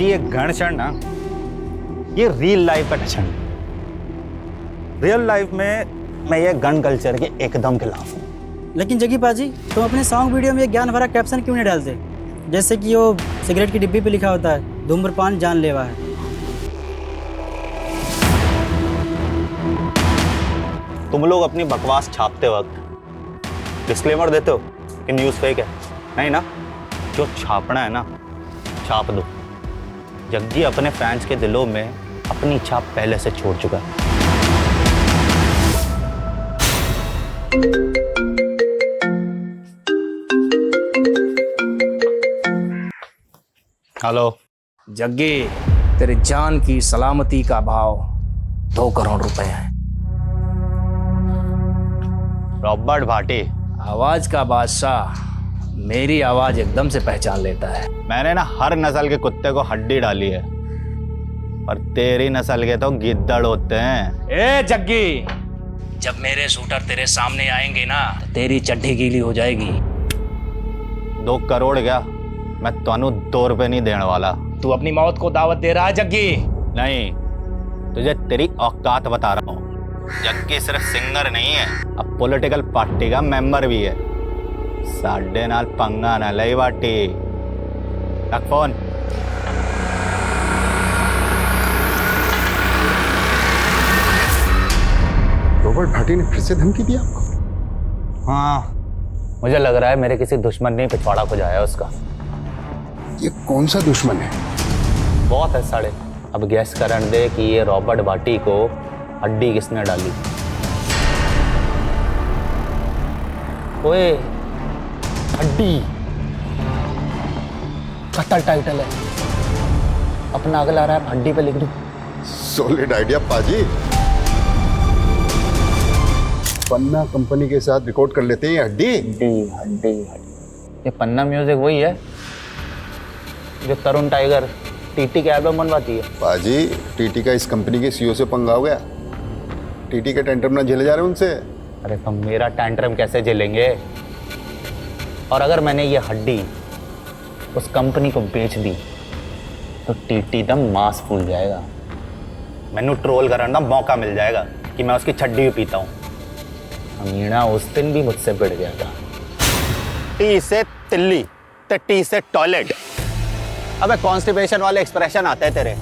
ये घर्षण ना, ये रियल लाइफ का टशन। रियल लाइफ में मैं ये गन कल्चर के एकदम खिलाफ हूँ। लेकिन जग्गी पाजी, तुम अपने सॉन्ग वीडियो में ये ज्ञान भरा कैप्शन क्यों नहीं डालते? जैसे कि वो सिगरेट की डिब्बी पे लिखा होता है, धूम्रपान जानलेवा है। तुम लोग अपनी बकवास छापते वक्त डिस्क्लेमर देते हो कि न्यूज़ फेक है, नहीं ना? जो छापना है ना, छाप दो। जग्गी अपने फैंस के दिलों में अपनी छाप पहले से छोड़ चुका है। हेलो जग्गी, तेरे जान की सलामती का भाव 2 करोड़ रुपए है। रॉबर्ट भाटी, आवाज का बादशाह मेरी आवाज एकदम से पहचान लेता है। मैंने ना हर नस्ल के कुत्ते को हड्डी डाली है, पर तेरी नस्ल के तो गिद्दड़ होते हैं। ए जग्गी, जब मेरे शूटर तेरे सामने आएंगे ना, तो तेरी चड्डी गीली हो जाएगी। 2 करोड़ क्या, मैं तानू 2 रुपए नहीं देने वाला। तू अपनी मौत को दावत दे रहा है जग्गी? नहीं, तुझे तेरी औकात बता रहा हूँ। जग्गी सिर्फ सिंगर नहीं है, अब पॉलिटिकल पार्टी का मेंबर भी है। साढ़े नाल पंगा ना लई बाटी। रख फोन। रॉबर्ट भाटी ने फिर से धमकी दी आपको? हाँ, मुझे लग रहा है मेरे किसी दुश्मन ने पिछवाड़ा खुजाया उसका। ये कौन सा दुश्मन है? बहुत है साले। अब गैस करन दे कि ये रॉबर्ट भाटी को हड्डी किसने डाली। ओए, हड्डी कत्ल टाइटल है। अपना अगला रैप हड्डी पे लिख दूं। सॉलिड आइडिया पाजी। पन्ना कंपनी के साथ रिकॉर्ड कर लेते हैं हड्डी। हड्डी हड्डी हड्डी। ये पन्ना म्यूजिक वही है जो तरुण टाइगर टीटी के एल्बम बनवाती है। पाजी, टीटी का इस कंपनी के सीईओ से पंगा हो गया। टीटी के टेंट्रम ना झेले जा रहे उनसे। अरे तो मेरा टेंट्रम कैसे झेलेंगे? और अगर मैंने ये हड्डी उस कंपनी को बेच दी तो टीटी दम मांस फूल जाएगा। मैनू ट्रोल करने का मौका मिल जाएगा कि मैं उसकी छड्डी भी पीता हूँ। अमीना उस दिन भी मुझसे भिड़ गया था। टी से तिल्ली ते टी से टॉयलेट। अबे कॉन्स्टिपेशन वाले एक्सप्रेशन आते हैं तेरे।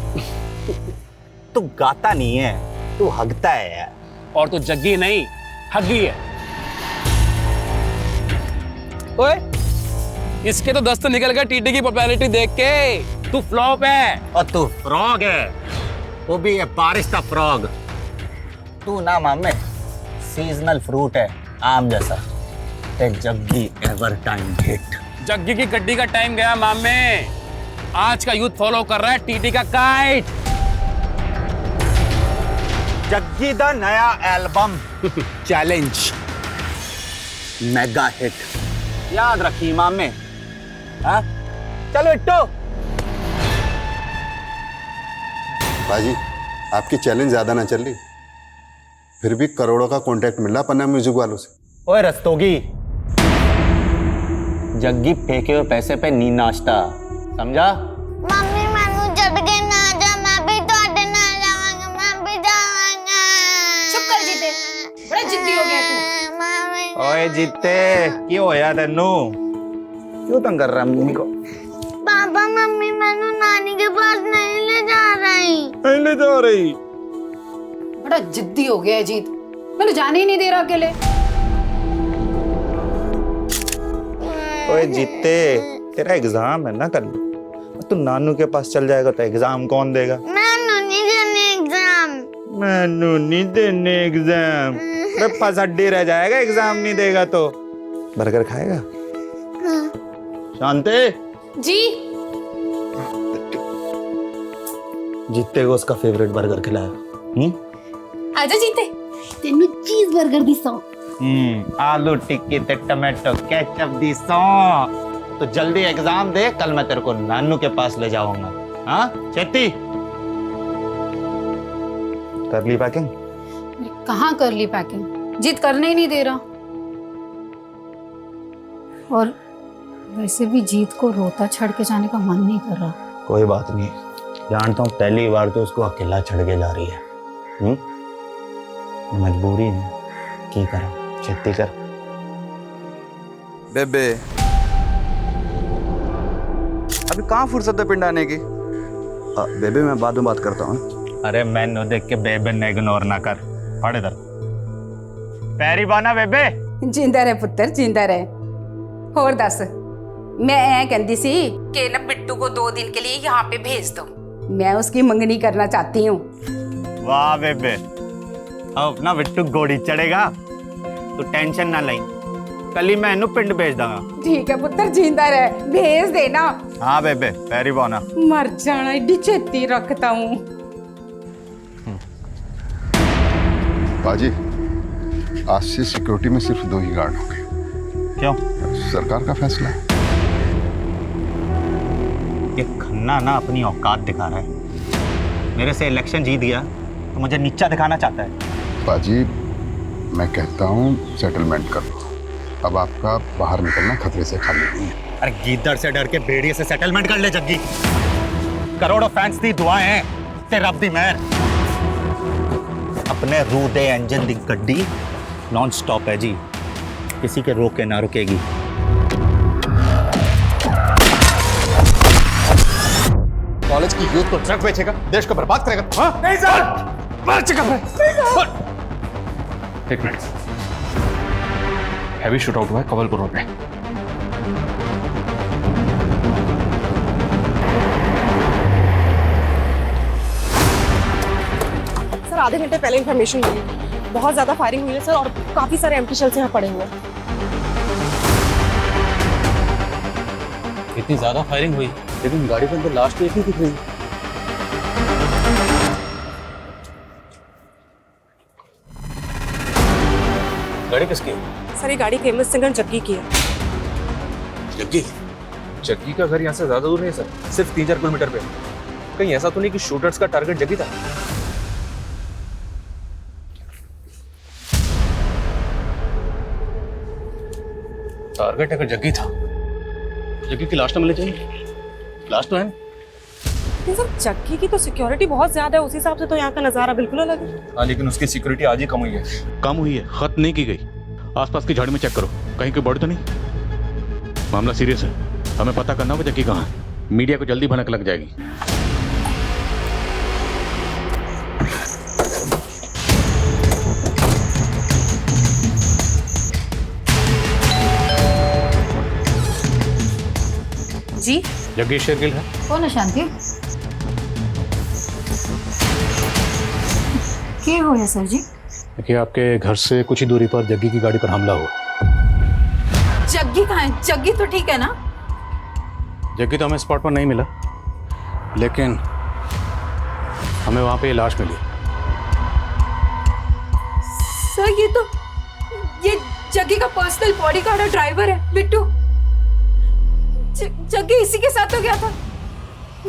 तू गाता नहीं है, तू हगता है यार। और तू जग्गी नहीं, हग्गी है। ओए, इसके तो दस्त निकल गया टीटी की पॉपुलैरिटी देख के। तू फ्लॉप है। और तू फ्रॉग है, वो भी है बारिश का फ्रॉग। तू ना मामे सीजनल फ्रूट है, आम जैसा। ते Jaggi ever time hit. Jaggi की गड्डी का टाइम गया मामे। आज का यूथ फॉलो कर रहा है टीटी का काइट। जग्गी दा नया एल्बम चैलेंज मेगा हिट। याद रखी मामे। हाँ, चलो इट्टो। पाजी, आपकी चैलेंज ज्यादा ना चल रही, फिर भी करोड़ों का कॉन्ट्रैक्ट मिल रहा पन्ना म्यूजिक वालों से। ओए रस्तोगी, जग्गी फेंके हुए पैसे पे नी नाचता, समझा? मम्मी मैनू छड़ के ना जा, मैं भी तोड़े ना जाऊंगा, मैं भी जाऊंगा। चुप कर जीते, बड़ा जिद्दी हो गया तू। मम्मी ओए जीते, क्यों होया तेनू? क्यों तंग कर रहा है मम्मी को? पापा मम्मी मैनू नानी के पास नहीं ले जा रही। नहीं ले जा रही। बड़ा जिद्दी हो गया है जीत, मैंने जाने ही नहीं दे रहा अकेले। ओए जीते, तेरा एग्जाम है ना कल, तू नानू के पास चल जाएगा तो एग्जाम कौन देगा? मैनू नहीं देने एग्जाम। मैनू नहीं देने एग्जाम। बस हड्डी रह जाएगा एग्जाम नहीं देगा तो। बर्गर खाएगा? शांति जी जीते को उसका फेवरेट बर्गर खिलाया। आजा जीते, तेनू चीज बर्गर दी सौ। आलू टिक्की ते टमाटो केचप दी सौ। तो जल्दी एग्जाम दे, कल मैं तेरे को नानू के पास ले जाऊंगा। हाँ चेती, कर ली पैकिंग? कहाँ कर ली पैकिंग, जीत करने ही नहीं दे रहा। और वैसे भी जीत को रोता छड़ के जाने का मन नहीं कर रहा। कोई बात नहीं, जानता हूँ पहली बार तो उसको अकेला छड़ के जा रही है। मजबूरी है, की करा खेती कर। बेबे अभी कहाँ फुर्सत है पिंड आने की? बेबे मैं बाद में बात करता हूँ। अरे मैंने देख के बेबे ने इग्नोर ना कर, पढ़ इधर। पैरी बाना बेबे। जिंदा रहे पुत्र, जिंदा रहे। और दस, मैं ऐ कहती सी कि ना बिट्टू को 2 दिन के लिए यहाँ पे भेज दो, मैं उसकी मंगनी करना चाहती हूँ। वाह बेबे, अब अपना बिट्टू घोड़ी चढ़ेगा, तू टेंशन ना लाई, कल ही मैं इन्हू पिंड भेज दूंगा। ठीक है पुत्र, जिंदा रहे, भेज देना। हाँ बेबे, पैरी बाना। मर जाना, एडी छेती रखता हूँ। बाजी, आज से सिक्योरिटी में सिर्फ 2 ही गार्ड होंगे। क्यों? सरकार का फैसला है। ये खन्ना ना अपनी औकात दिखा रहा है। मेरे से इलेक्शन जीत गया तो मुझे नीचा दिखाना चाहता है। बाजी, मैं कहता हूँ सेटलमेंट कर लो। अब आपका बाहर निकलना खतरे से खाली नहीं है। अरे गीदड़ से डर के भेड़िए से सेटलमेंट कर ले जग्गी। करोड़ों फैंस दी दुआएं हैं, ते रब दी मेहर। अपने रू दे इंजन दी गड्डी नॉन स्टॉप है जी, किसी के रोके ना रुकेगी। कॉलेज की यूथ को ड्रग बेचेगा, देश को बर्बाद करेगा। हाँ? नहीं सर, मार चुका है। एक मिनट, हैवी शूट आउट हुआ है कवलपुर रोड पे। सर आधे घंटे पहले इन्फॉर्मेशन मिली, बहुत ज्यादा फायरिंग हुई है सर, और काफी सारे एम्प्टी शेल्स यहाँ पड़े हुए हैं। इतनी ज्यादा फायरिंग हुई, लेकिन गाड़ी के अंदर लास्ट एक ही दिख रही। गाड़ी किसकी है? सर ये गाड़ी फेमस सिंगर जग्गी की है। जग्गी? जग्गी का घर यहाँ से ज्यादा दूर नहीं है सर, सिर्फ 3-4 किलोमीटर पे। कहीं ऐसा तो नहीं कि शूटर्स का टारगेट जग्गी था? टारगेट अगर जग्गी था, जग्गी की लाश तो मिलनी चाहिए। लाश तो है। लेकिन सर जग्गी की तो सिक्योरिटी बहुत ज्यादा है, उस हिसाब से तो यहाँ का नजारा बिल्कुल अलग है। हाँ, लेकिन उसकी सिक्योरिटी आज ही कम हुई है। कम हुई है, खत्म नहीं की गई। आसपास की झाड़ी में चेक करो, कहीं कोई बॉडी तो नहीं। मामला सीरियस है, हमें पता करना होगा जग्गी कहाँ है। मीडिया को जल्दी भनक लग जाएगी। जी जग्गी शेरगिल है। कौन है शांति? क्या हो सर जी? देखिए, आपके घर से कुछ ही दूरी पर जग्गी की गाड़ी पर हमला हुआ। जग्गी कहाँ है? जग्गी तो ठीक है ना? जग्गी तो हमें स्पॉट पर नहीं मिला, लेकिन हमें वहां पे लाश मिली। सर ये जग्गी का पर्सनल बॉडीगार्ड और ड्राइवर है बिट्टू। जग्गी इसी के साथ तो गया था।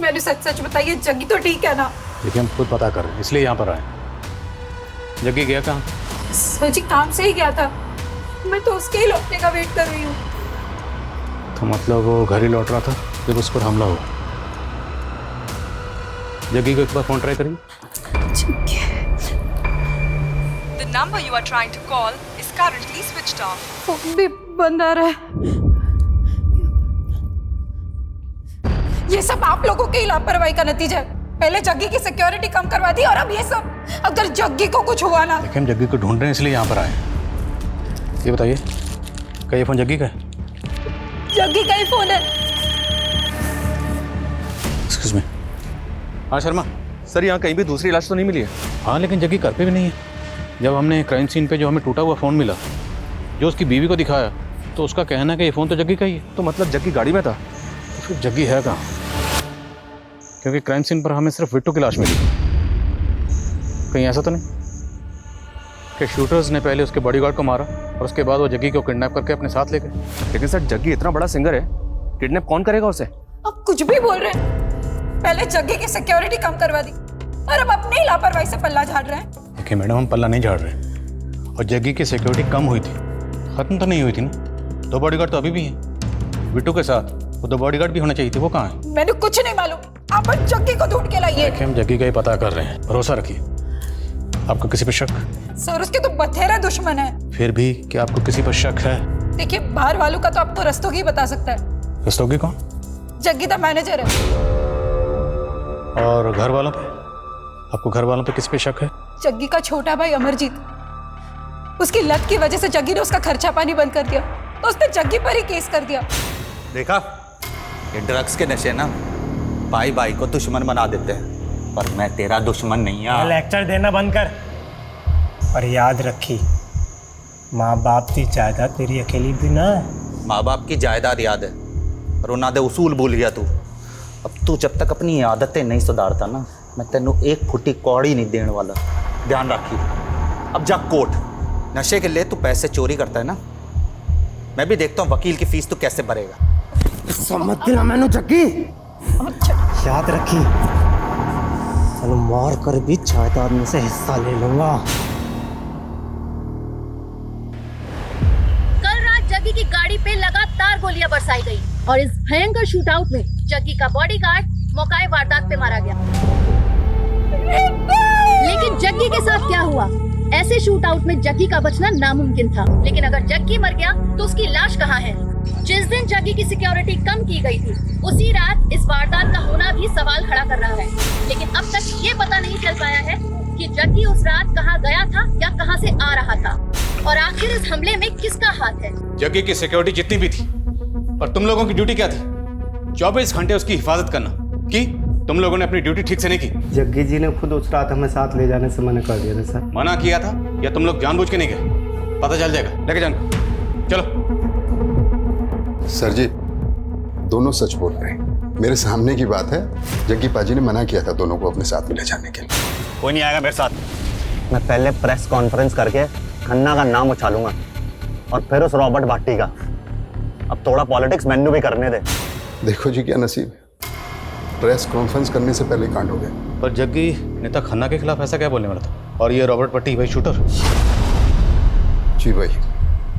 मैंने सच बताइए, जग्गी तो ठीक है ना? देखिए, हम खुद पता कर रहे हैं, इसलिए यहाँ पर आए। जग्गी गया कहाँ? सर जी काम से ही गया था, मैं तो उसके ही लौटने का वेट कर रही हूँ। तो मतलब वो घर ही लौट रहा था जब उस पर हमला हुआ। जग्गी को एक बार फोन ट्राई करिए। The number you are trying to call is currently switched off. Phone भी बंद आ रहा है। ये सब आप लोगों की लापरवाही का नतीजा है। पहले जग्गी की सिक्योरिटी कम करवा दी और अब ये सब। अगर जग्गी को कुछ हुआ ना। देखिए, हम जग्गी को ढूंढ रहे हैं, इसलिए यहाँ पर आए। ये बताइए, क्या ये फोन जग्गी का है? जग्गी का ही फोन है। Excuse me. हाँ शर्मा सर, यहाँ कहीं भी दूसरी लाश तो नहीं मिली है? हाँ, लेकिन जग्गी घर पे भी नहीं है। जब हमने क्राइम सीन पे जो हमें टूटा हुआ फ़ोन मिला, जो उसकी बीवी को दिखाया, तो उसका कहना है कि ये फ़ोन तो जग्गी का ही है। तो मतलब जग्गी गाड़ी में था? तो फिर जग्गी है कहाँ? क्योंकि क्राइम सीन पर हमें सिर्फ बिट्टू की लाश मिली। कहीं ऐसा तो नहीं कि शूटर्स ने पहले उसके बॉडीगार्ड को मारा और उसके बाद वो जग्गी को किडनैप करके अपने साथ ले गए? लेकिन सर, जग्गी इतना बड़ा सिंगर है, किडनैप कौन करेगा उसे? अब कुछ भी बोल रहे हैं। पहले जग्गी की सिक्योरिटी कम करवा दी और अब अपनी लापरवाही से पल्ला झाड़ रहे हैं। देखिए मैडम, हम पल्ला नहीं झाड़ रहे, और जग्गी की सिक्योरिटी कम हुई थी, खत्म तो नहीं हुई थी ना। 2 बॉडीगार्ड तो अभी भी हैं बिट्टू के साथ। वो 2 बॉडीगार्ड भी होना चाहिए थे, वो कहाँ है? मैंने कुछ नहीं मालूम। आप जग्गी को ढूंढ के लाइए। देखिए हम जग्गी का ही पता कर रहे हैं, भरोसा रखिए। आपको किसी पर शक? सर उसके तो बथेरे दुश्मन है। फिर भी क्या आपको किसी पर शक है? देखिए बाहर वालों का तो आपको रस्तों की बता सकता है। रस्तोगी कौन? जग्गी तो मैनेजर है। और घर वालों पे? आपको घर वालों पे किस पे शक है? जग्गी का छोटा भाई अमरजीत, उसकी लत की वजह से जग्गी ने उसका खर्चा पानी बंद कर दिया, तो उसने जग्गी पर ही केस कर दिया। देखा, ये ड्रग्स के नशे ना भाई भाई को दुश्मन बना देते हैं, पर मैं तेरा दुश्मन नहीं हूं। लेक्चर देना बंद कर और याद रखी, माँ बाप की जायदाद तेरी अकेली भी ना। माँ बाप की जायदाद याद है, पर उन्होंने दे उसूल भूल गया तू। अब तू जब तक अपनी आदतें नहीं सुधारता ना, मैं तेनू एक फुटी कौड़ी नहीं देने वाला, ध्यान रखी। अब जा कोर्ट, नशे के लिए तू पैसे चोरी करता है ना, मैं भी देखता हूँ वकील की फीस तू कैसे भरेगा। समझ दिला मैंने जग्गी, याद रखी, तेनू मार कर भी जायदाद में से हिस्सा ले लूंगा। कल रात जग्गी की गाड़ी पे लगातार गोलियां बरसाई गई और इस भयंकर शूटआउट में जग्गी का बॉडीगार्ड मौकाए वारदात पे मारा गया। लेकिन जग्गी के साथ क्या हुआ? ऐसे शूटआउट में जग्गी का बचना नामुमकिन था, लेकिन अगर जग्गी मर गया तो उसकी लाश कहाँ है? जिस दिन जग्गी की सिक्योरिटी कम की गई थी, उसी रात इस वारदात का होना भी सवाल खड़ा कर रहा है। लेकिन अब तक ये पता नहीं चल पाया है कि जग्गी उस रात कहाँ गया था या कहाँ से आ रहा था, और आखिर इस हमले में किसका हाथ है। जग्गी की सिक्योरिटी जितनी भी थी, पर तुम लोगों की ड्यूटी क्या थी? 24 घंटे उसकी हिफाजत करना। की तुम लोगों ने अपनी ड्यूटी ठीक से नहीं की? जग्गी जी ने खुद उस रात हमें साथ ले जाने से मना कर दिया था सर। मना किया था या तुम लोग जानबूझ के नहीं गए? पता चल जाएगा, लेके जाओ। चलो। सर जी, दोनों सच बोल रहे हैं, मेरे सामने की बात है। जग्गी पाजी ने मना किया था दोनों को अपने साथ में ले जाने के लिए। कोई नहीं आएगा मेरे साथ। मैं पहले प्रेस कॉन्फ्रेंस करके खन्ना का नाम उछालूंगा और फिर उस रॉबर्ट भाटी का। अब थोड़ा पॉलिटिक्स मैन्यू भी करने दे। देखो जी क्या नसीब है, प्रेस कॉन्फ्रेंस करने से पहले कांड हो गया। पर जग्गी नेता खन्ना के खिलाफ ऐसा क्या बोलने वाला था? और ये रॉबर्ट भट्टी भाई शूटर? जी भाई,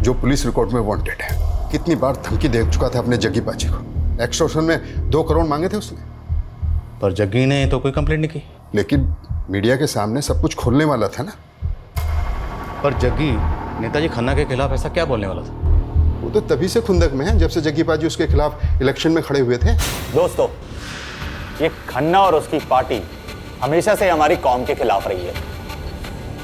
जो पुलिस रिकॉर्ड में वांटेड है। कितनी बार धमकी दे चुका था अपने जग्गी पाजी को। एक्सटॉर्शन में 2 करोड़ मांगे थे उसने। पर जग्गी ने तो कोई कंप्लेंट नहीं की। लेकिन मीडिया के सामने सब कुछ खोलने वाला था ना। पर जग्गी नेताजी खन्ना के खिलाफ ऐसा क्या बोलने वाला था? वो तो तभी से खुंदक में है जब से जग्गी पाजी उसके खिलाफ इलेक्शन में खड़े हुए थे। दोस्तों, ये खन्ना और उसकी पार्टी हमेशा से हमारी कौम के खिलाफ रही है।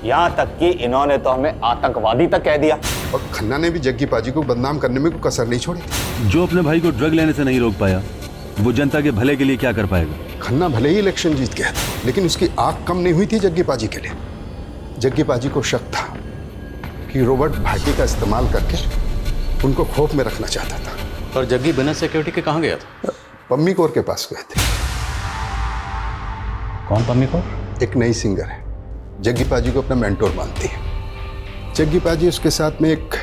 यहाँ तक कि इन्होंने तो हमें आतंकवादी तक कह दिया। और खन्ना ने भी जग्गी पाजी को बदनाम करने में कोई कसर नहीं छोड़ी थी। जो अपने भाई को ड्रग लेने से नहीं रोक पाया, वो जनता के भले के लिए क्या कर पाएगा? खन्ना भले ही इलेक्शन जीत गया था, लेकिन उसकी आंख कम नहीं हुई थी जग्गी पाजी के लिए। जग्गी पाजी को शक था कि रॉबर्ट भाटी का इस्तेमाल करके उनको खौफ में रखना चाहता था। पर जग्गी बिना सिक्योरिटी के कहाँ गया था? पम्मी कौर के पास गए थे। कौन पम्मी कौर? एक नई सिंगर है, जग्गी पाजी को अपना मेंटोर मानती है। जग्गी पाजी उसके साथ में एक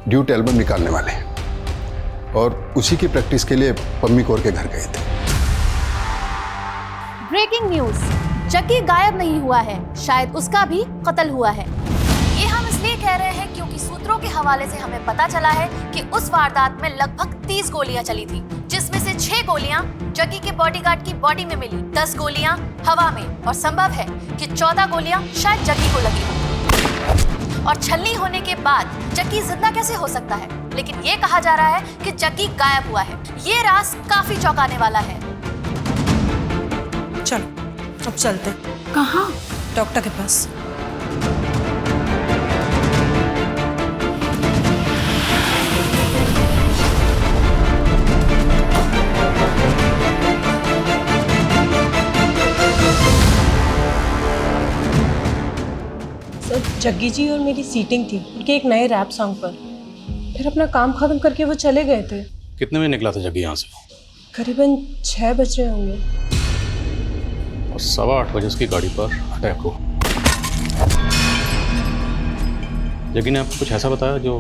ड्यूट एल्बम निकालने वाले हैं और उसी की प्रैक्टिस के लिए पम्मी कौर के घर गए थे। ब्रेकिंग न्यूज, जग्गी गायब नहीं हुआ है, शायद उसका भी कत्ल हुआ है। ये हम इसलिए कह रहे हैं क्योंकि सूत्रों के हवाले से हमें पता चला है कि उस वारदात में लगभग 30 गोलियां चली थी, जिसमें से 6 गोलियां जग्गी के बॉडीगार्ड की बॉडी में मिली, 10 गोलियां हवा में, और संभव है कि 14 गोलियां शायद जग्गी को लगी हो। और छलनी होने के बाद जग्गी जिंदा कैसे हो सकता है? लेकिन ये कहा जा रहा है कि जग्गी गायब हुआ है। ये राज काफी चौंकाने वाला है। चलो अब चलते। कहाँ? डॉक्टर के पास। जग्गी जी और मेरी सीटिंग थी उनके एक नए रैप सॉन्ग पर। फिर अपना काम खत्म करके वो चले गए थे। कितने बजे निकला था जग्गी यहाँ से? करीबन 6 बज रहे होंगे। और 8:15 बजे उसकी गाड़ी पर अटैक हुआ। जग्गी ने आपको कुछ ऐसा बताया जो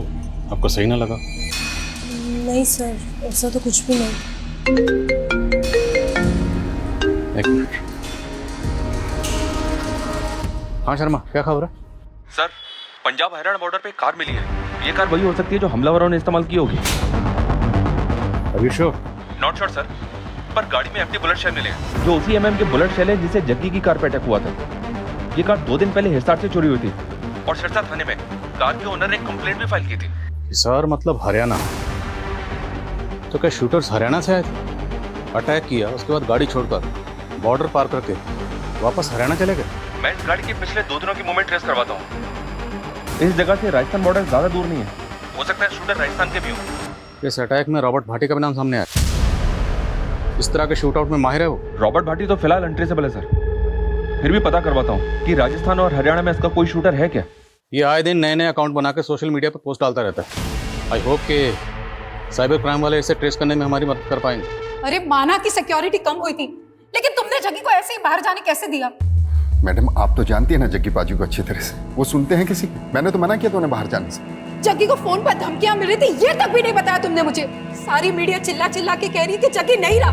आपको सही ना लगा? नहीं सर, ऐसा तो कुछ भी नहीं। एक मिनट। हाँ शर्मा, क्या खबर है? सर, पंजाब हरियाणा बॉर्डर पे एक कार मिली है। ये कार वही हो सकती है जो हमलावरों ने इस्तेमाल की होगी। Are you sure? Not sure sir. पर गाड़ी में एम्प्टी बुलेट शेल मिले हैं, जो उसी एमएम के बुलेट शेल है जिसे जग्गी की कार पे अटैक हुआ था। ये कार 2 दिन पहले हिसार से चोरी हुई थी और सिरसा थाने में कार के ओनर ने कंप्लेंट भी फाइल की थी। हिसार मतलब हरियाणा। तो क्या शूटर्स हरियाणा से आए थे? अटैक किया, उसके बाद गाड़ी छोड़कर बॉर्डर पार करके वापस हरियाणा चले गए? मैं इस गाड़ी के पिछले 2 दिनों की मूवमेंट ट्रेस करवाता हूँ। इस जगह से राजस्थान बॉर्डर ज्यादा दूर नहीं है, हो सकता है शूटर राजस्थान के भी हो। इस अटैक में रॉबर्ट भाटी का भी नाम सामने आया। इस तरह के शूट आउट में माहिर है वो। रॉबर्ट भाटी तो फिलहाल अनट्रेसेबल है सर, फिर भी पता करवाता हूँ कि राजस्थान और हरियाणा में इसका कोई शूटर है क्या। ये आए दिन नए नए अकाउंट बना के सोशल मीडिया पर पोस्ट डालता रहता है। आई होप कि साइबर क्राइम वाले इसे ट्रेस करने में हमारी मदद कर पाएंगे। अरे माना कि सिक्योरिटी कम हुई थी, लेकिन तुमने जग्गी को ऐसे ही बाहर जाने कैसे दिया? मैडम आप तो जानती है ना जग्गी पाजी को अच्छी तरह से, वो सुनते हैं किसी की। मैंने तो मना किया था उन्हें बाहर जाने से। जग्गी को फोन पर धमकियां मिल रही थी, ये तक भी नहीं बताया तुमने मुझे। सारी मीडिया चिल्ला चिल्ला के कह रही है कि जग्गी नहीं रहा,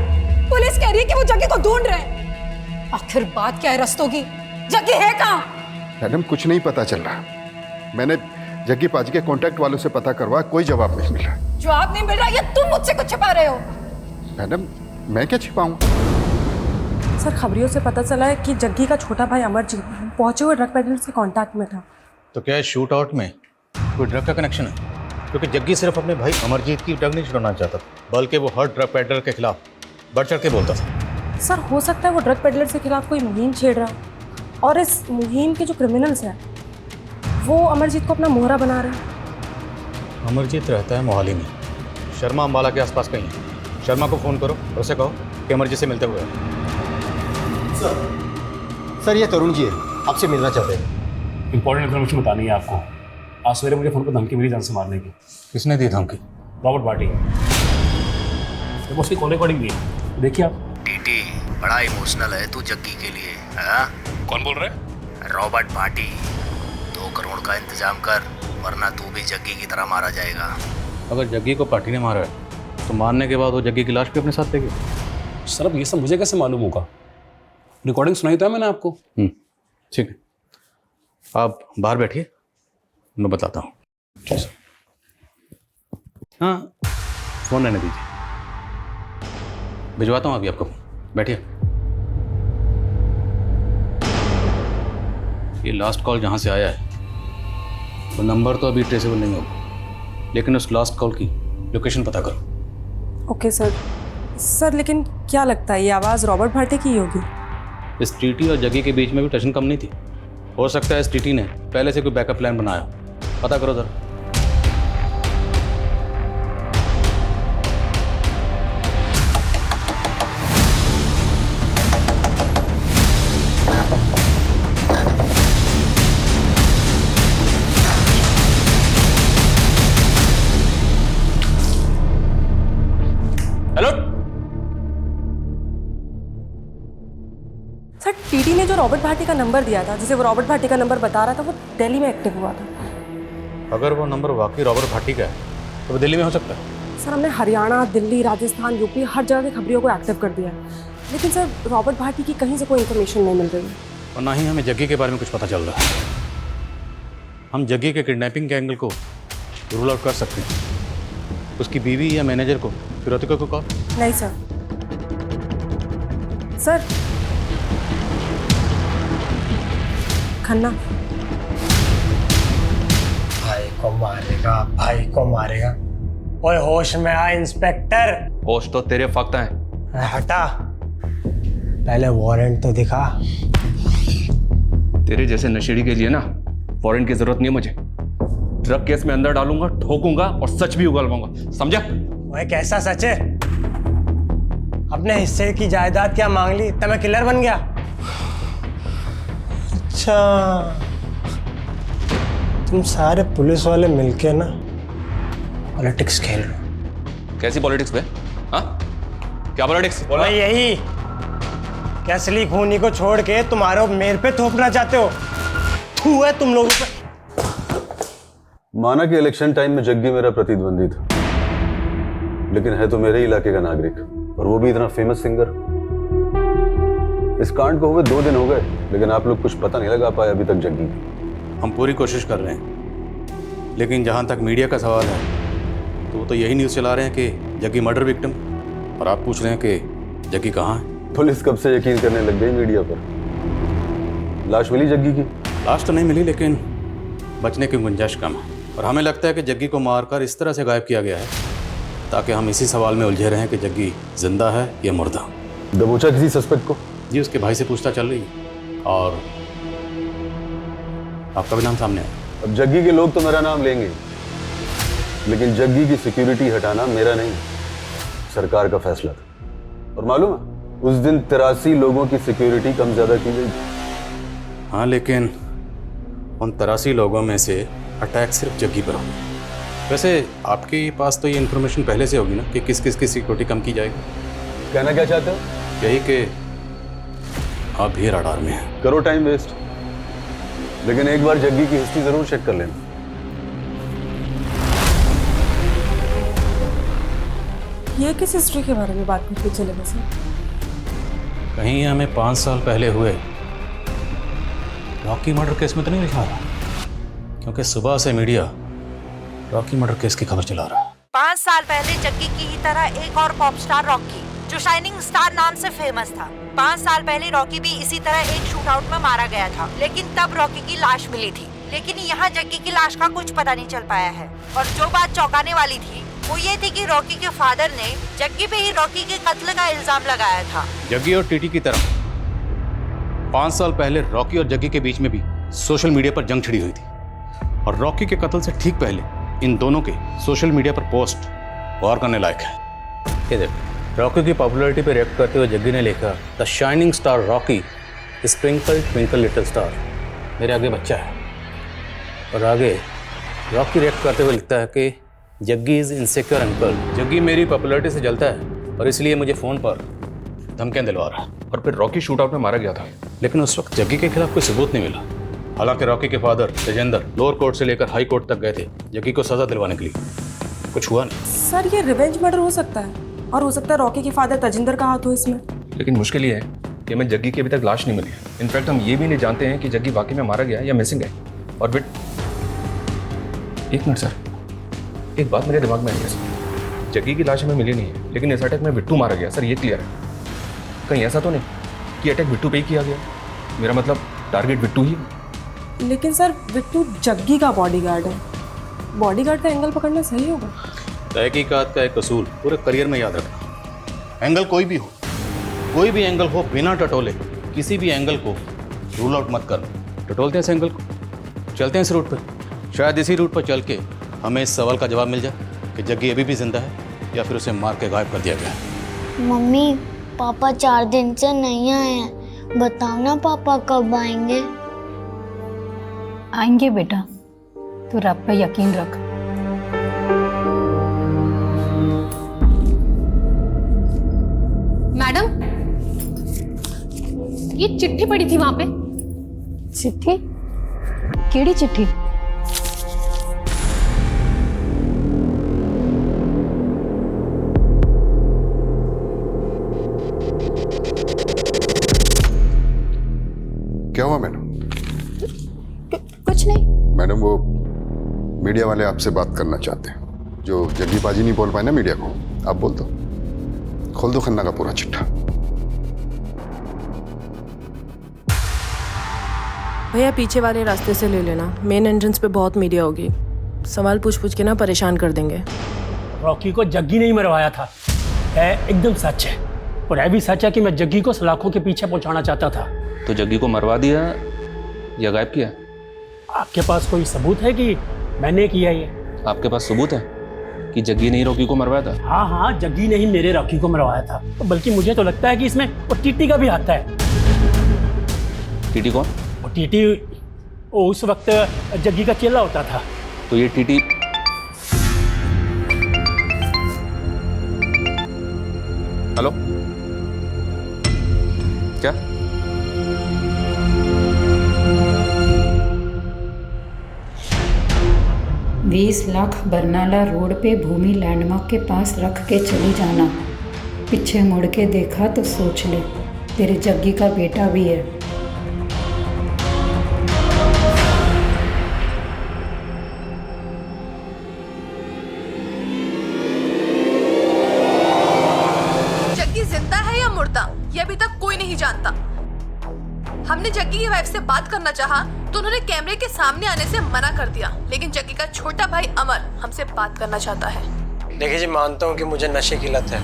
पुलिस कह रही है कि वो जग्गी को ढूंढ रहे हैं। आखिर बात क्या है रस्तों की? जग्गी है कहाँ? मैडम कुछ नहीं पता चल रहा। मैंने जग्गी पाजी के कांटेक्ट वालों से पता करवाया, कोई जवाब नहीं मिला। जवाब नहीं मिल रहा, ये तुम मुझसे कुछ छिपा रहे हो? मैडम मैं क्या छिपाऊं? सर खबरियों से पता चला है कि जग्गी का छोटा भाई अमरजीत पहुंचे हुए ड्रग पेडलर्स के कांटेक्ट में था। तो क्या है शूट आउट में कोई ड्रग का कनेक्शन है? क्योंकि जग्गी सिर्फ अपने भाई अमरजीत की ड्रग नहीं छुड़ाना चाहता, बल्कि वो हर ड्रग पेडलर के खिलाफ बढ़ चढ़ के बोलता था। सर हो सकता है वो ड्रग पेडलर्स के खिलाफ कोई मुहिम छेड़ रहा, और इस मुहिम के जो क्रिमिनल्स हैं वो अमरजीत को अपना मोहरा बना रहे हैं। अमरजीत रहता है मोहाली में, शर्मा अम्बाला के आसपास कहीं है। शर्मा को फ़ोन करो और उसे कहो कि अमरजीत से मिलते हुए। सर ये तरुण जी है, आपसे मिलना चाहते हैं। इंपॉर्टेंट इन्फॉर्मेशन बतानी है आपको। आज सवेरे मुझे फोन पर धमकी मिली जान से मारने की। किसने दी धमकी? रॉबर्ट भाटी। देखो उसकी कॉल रिकॉर्डिंग भी है, देखिए आप। टीटी बड़ा इमोशनल है तू जग्गी के लिए, हाँ? कौन बोल रहे? रॉबर्ट भाटी। 2 करोड़ का इंतजाम कर, वरना तू भी जग्गी की तरह मारा जाएगा। अगर जग्गी को पार्टी ने मारा है तो मारने के बाद वो जग्गी की लाश भी अपने साथ लेगी। सर अब ये सब मुझे कैसे मालूम होगा? रिकॉर्डिंग सुनाई तो है मैंने आपको। ठीक है, आप बाहर बैठिए, मैं बताता हूँ। हाँ फ़ोन रहने दीजिए, भिजवाता हूँ अभी आपको। बैठिए। ये लास्ट कॉल जहाँ से आया है वो नंबर तो अभी ट्रेसेबल नहीं होगा, लेकिन उस लास्ट कॉल की लोकेशन पता करो। Okay sir. सर लेकिन क्या लगता है ये आवाज़ रॉबर्ट भाटी की होगी? इस टीटी और जग्गी के बीच में भी टेंशन कम नहीं थी। हो सकता है इस टीटी ने पहले से कोई बैकअप प्लान बनाया। पता करो जरा। हेलो सर टीटी ने जो रॉबर्ट भाटी का नंबर दिया था, जिसे वो रॉबर्ट भाटी का नंबर बता रहा था, वो दिल्ली में एक्टिव हुआ था। अगर वो नंबर वाकई रॉबर्ट भाटी का है तो वो दिल्ली में हो सकता है। सर हमने हरियाणा, दिल्ली, राजस्थान, यूपी हर जगह की खबरियों को एक्टिव कर दिया है, लेकिन सर रॉबर्ट भाटी की कहीं से कोई इन्फॉर्मेशन नहीं मिल रही है। और ना ही हमें जग्गी के बारे में कुछ पता चल रहा है। हम जग्गी के किडनैपिंग के एंगल को रूल आउट कर सकते हैं। उसकी बीवी या मैनेजर को फिरौती को कॉल? नहीं सर। सर खन्ना भाई को मारेगा, भाई को मारेगा। ओए होश में आ इंस्पेक्टर। होश तो तेरे फक्त हैं। हटा, पहले वारंट तो दिखा। तेरे जैसे नशेड़ी के लिए ना वारंट की जरूरत नहीं है मुझे। ड्रग केस में अंदर डालूंगा, ठोकूंगा और सच भी उगलवाऊंगा, समझा? ओए कैसा सच है? अपने हिस्से की जायदाद क्या मांग ली तब मैं किलर बन गया? अच्छा, तुम सारे पुलिस वाले मिलके ना पॉलिटिक्स खेल रहे हो। कैसी पॉलिटिक्स बे? हाँ क्या पॉलिटिक्स? बोला यही कि असली खूनी को छोड़ के तुम्हारे मेरे पे थोपना चाहते हो। थू है तुम लोगों पे। माना कि इलेक्शन टाइम में जग्गी मेरा प्रतिद्वंदी था, लेकिन है तो मेरे ही इलाके का नागरिक, और वो भी इतना फेमस सिंगर। इस कांड को हुए 2 दिन हो गए, लेकिन आप लोग कुछ पता नहीं लगा पाए अभी तक जग्गी की। हम पूरी कोशिश कर रहे हैं, लेकिन जहाँ तक मीडिया का सवाल है तो वो तो यही न्यूज़ चला रहे हैं कि जग्गी मर्डर विक्टिम, और आप पूछ रहे हैं कि जग्गी कहाँ है? पुलिस कब से यकीन करने लग गई मीडिया पर। लाश मिली जग्गी की? लाश तो नहीं मिली, लेकिन बचने की गुंजाइश कम है। और हमें लगता है कि जग्गी को मारकर इस तरह से गायब किया गया है ताकि हम इसी सवाल में उलझे रहें कि जग्गी जिंदा है या मुर्दा। दबोचा किसी सस्पेक्ट को? जी, उसके भाई से पूछताछ चल रही है और आपका भी नाम सामने है। अब जग्गी के लोग तो मेरा नाम लेंगे, लेकिन जग्गी की सिक्योरिटी हटाना मेरा नहीं, सरकार का फैसला था। और मालूम है, उस दिन 83 लोगों की सिक्योरिटी कम ज्यादा की गई। हाँ, लेकिन उन 83 लोगों में से अटैक सिर्फ जग्गी पर हो। वैसे आपके पास तो ये इन्फॉर्मेशन पहले से होगी ना कि किस किस की सिक्योरिटी कम की जाएगी। कहना क्या चाहते हो? यही कि आप भी राडार में हैं। करो टाइम वेस्ट, लेकिन एक बार जग्गी की हिस्ट्री जरूर चेक कर लेना। ये किस हिस्ट्री के बारे में बात करते चले वैसे? कहीं हमें 5 साल पहले हुए रॉकी मर्डर केस में तो नहीं लिखा रहा, क्योंकि सुबह से मीडिया रॉकी मर्डर केस की खबर चला रहा है। 5 साल पहले जग्गी की ही तरह एक और पॉप स्टार रॉकी, जो शाइनिंग स्टार नाम से फेमस था। 5 साल पहले रॉकी भी इसी तरह एक शूटआउट में मारा गया था, लेकिन तब रॉकी की लाश मिली थी। लेकिन यहाँ जग्गी की लाश का कुछ पता नहीं चल पाया है। और जो बात चौंकाने वाली थी वो ये थी कि रॉकी के फादर ने जग्गी पे ही रॉकी के कत्ल का इल्जाम लगाया था। जग्गी और टीटी की तरह 5 साल पहले रॉकी और जग्गी के बीच में भी सोशल मीडिया पर जंग छिड़ी हुई थी। और रॉकी के कत्ल से ठीक पहले इन दोनों के सोशल मीडिया पर पोस्ट गौर करने लायक है। ये देखो, रॉकी की पॉपुलैरिटी पे रिएक्ट करते हुए जग्गी ने लिखा, the shining star Rocky sprinkle twinkle little star, मेरे आगे बच्चा है। और आगे रॉकी रिएक्ट करते हुए लिखता है कि Jaggi is insecure uncle, Jaggi मेरी पॉपुलैरिटी से जलता है और इसलिए मुझे फ़ोन पर धमकियां दिलवा रहा है। और फिर रॉकी शूटआउट में मारा गया था, लेकिन उस वक्त जग्गी के खिलाफ कोई सबूत नहीं मिला। हालांकि रॉकी के फादर तेजेंद्र लोअर कोर्ट से लेकर हाई कोर्ट तक गए थे जग्गी को सजा दिलवाने के लिए, कुछ हुआ नहीं। सर, ये रिवेंज मर्डर हो सकता है, और हो सकता है रॉकी के फादर तजिंदर का हाथ हो इसमें। लेकिन मुश्किल ये है कि हमें जग्गी की अभी तक लाश नहीं मिली है। इनफैक्ट हम ये भी नहीं जानते हैं कि जग्गी वाकई में मारा गया या मिसिंग है। और फिर एक मिनट सर, एक बात मेरे दिमाग में आई है सर, जग्गी की लाश हमें मिली नहीं है, लेकिन इस अटैक में बिट्टू मारा गया सर, ये क्लियर है। कहीं ऐसा तो नहीं कि अटैक बिट्टू पे ही किया गया? मेरा मतलब टारगेट बिट्टू ही। लेकिन सर, बिट्टू जग्गी का बॉडीगार्ड है, बॉडीगार्ड का एंगल पकड़ना सही होगा? तहकीकात का एक असूल पूरे करियर में याद रखना, एंगल कोई भी हो, कोई भी एंगल हो, बिना टटोले किसी भी एंगल को रूल आउट मत करो। टटोलते हैं इस एंगल को, चलते हैं इस रूट पर, शायद इसी रूट पर चल के हमें इस सवाल का जवाब मिल जाए कि जग्गी अभी भी जिंदा है या फिर उसे मार के गायब कर दिया गया है। मम्मी, पापा 4 दिन से नहीं आए हैं, बताओ ना पापा कब आएंगे? आएंगे बेटा, तू रब पे यकीन रख। मैडम, ये चिट्ठी पड़ी थी वहां पे। चिट्ठी? केड़ी चिट्ठी? क्या हुआ मैडम? कुछ नहीं मैडम, वो मीडिया वाले आपसे बात करना चाहते हैं। जो जग्गी पाजी नहीं बोल पाए ना मीडिया को, आप बोल दो, खोल दो खन्ना का पूरा चिट्ठा। भैया, पीछे वाले रास्ते से ले लेना, मेन एंट्रेंस पे बहुत मीडिया होगी, सवाल पूछ पूछ के ना परेशान कर देंगे। रॉकी को जग्गी नहीं मरवाया था, है एकदम सच है। और है भी सच है कि मैं जग्गी को सलाखों के पीछे पहुंचाना चाहता था। तो जग्गी को मरवा दिया या गायब किया? आपके पास कोई सबूत है कि मैंने किया ये? आपके पास सबूत है कि जग्गी ने ही रॉकी को मरवाया था? हाँ हाँ, जग्गी ने ही मेरे रॉकी को मरवाया था। तो बल्कि मुझे तो लगता है कि इसमें वो टीटी का भी हाथ है। टीटी कौन? वो टीटी वो उस वक्त जग्गी का चेला होता था। तो ये टीटी हेलो, क्या? $20 लाख बरनाला रोड पे भूमि लैंडमार्क के पास रख के चली जाना। पीछे मुड़ के देखा तो सोच ले, तेरे जग्गी का बेटा भी है। जग्गी जिंदा है या मुर्दा? जग्गी की वाइफ से बात करना चाहा तो उन्होंने कैमरे के सामने आने से मना कर दिया, लेकिन जग्गी का छोटा भाई अमर हमसे बात करना चाहता है। देखिए जी, मानता हूँ कि मुझे नशे की लत है,